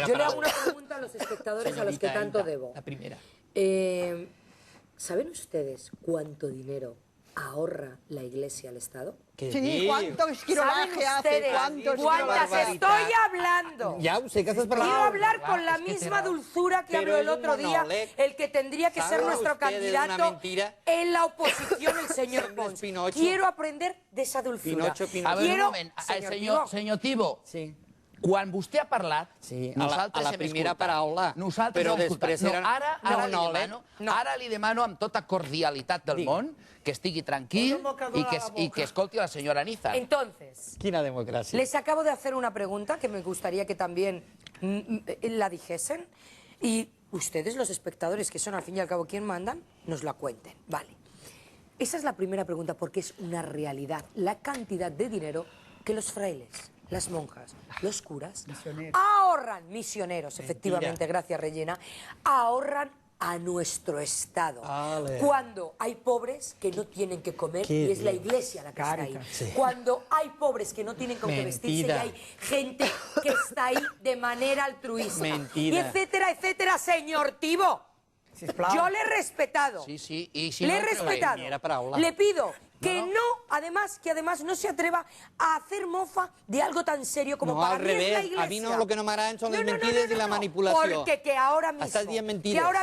Yo le hago una pregunta a los espectadores a los que tanto debo. La primera. ¿Saben ustedes cuánto dinero ahorra la Iglesia al Estado? Sí, ¿cuántos kilometrajes hace? ¿Cuántas estoy hablando? Ya, usted que estás Quiero hablar con la misma dulzura que habló el otro día, el que tendría que ser nuestro candidato en la oposición, el señor Pons. Quiero aprender de esa dulzura. A veure, un moment. Senyor Tibo, quan vostè ha parlat, a la primera paraula, nosaltres però hem escoltat. després era Ara li demano amb tota cordialitat del món que estigui tranquil i que escolti a la senyora Nízar. Entonces, Quina democràcia. les acabo de hacer una pregunta que me gustaría que también la dijesen y ustedes, los espectadores, que son al fin y al cabo quien mandan, nos la cuenten. Vale. Esa es la primera pregunta porque es una realidad. La cantidad de dinero que los frailes, las monjas, los curas ahorran, misioneros, efectivamente, gracias Regina, ahorran a nuestro Estado. Cuando hay pobres que no tienen que comer y es la Iglesia la que está ahí. Cuando hay pobres que no tienen con qué vestirse y hay gente que está ahí de manera altruista. Y etcétera, etcétera, señor Tibo. Yo le he respetado. Le he respetado. Le pido que además no se atreva a hacer mofa de algo tan serio como para mí es la Iglesia. A mí no, lo que no m'agraden son las mentiras y la manipulación. Porque que ahora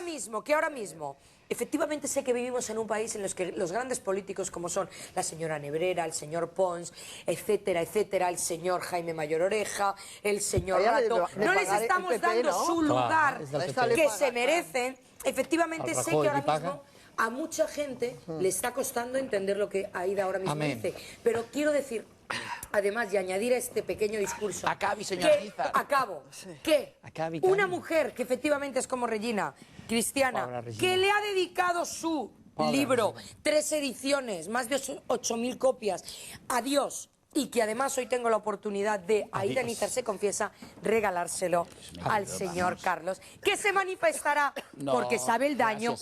mismo, efectivamente sé que vivimos en un país en el que los grandes políticos como son la señora Nebrera, el señor Pons, etcétera, etcétera, el señor Jaime Mayor Oreja, el señor Rato, no les estamos dando su lugar que se merecen. Efectivamente sé que ahora mismo a mucha gente le está costando entender lo que Aida ahora mismo dice. Pero quiero decir, además de añadir a este pequeño discurso, que una mujer que efectivamente es como Regina, cristiana, que le ha dedicado su libro, 3 ediciones, más de 8.000 copias, a Dios, y que además hoy tengo la oportunidad de, Aida Nízar se confiesa, regalárselo al señor Carlos, que se manifestará porque sabe el daño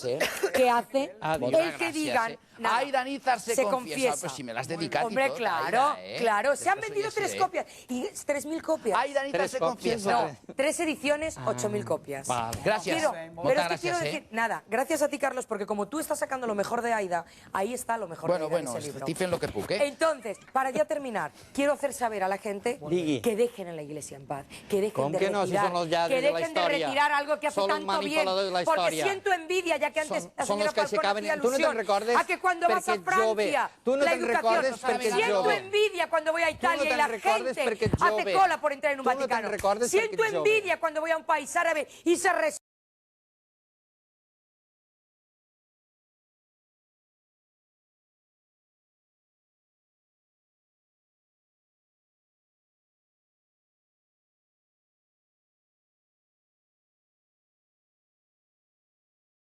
que hace el que digan... Aida Nízar se confiesa. Pues si me las dedicas. Hombre, claro, claro. Se han vendido 3 copias y 3.000 copias. Aida Nízar se confiesa. No, 3 ediciones, 8.000 copias. Gracias. Pero es que quiero decir, nada, gracias a ti, Carlos, porque como tú estás sacando lo mejor de Aida, ahí está lo mejor de Aida en ese libro. Estic fent lo que puc, Entonces, para ya terminar, quiero hacer saber a la gente que dejen a la Iglesia en paz, que dejen de retirar, que dejen de retirar algo que hace tanto bien, porque siento envidia, ya que antes la señora Falcón hacía alusión a que cuando vas a Francia, la educación, siento envidia cuando voy a Italia y la gente hace cola por entrar en un Vaticano, siento envidia cuando voy a un país árabe y se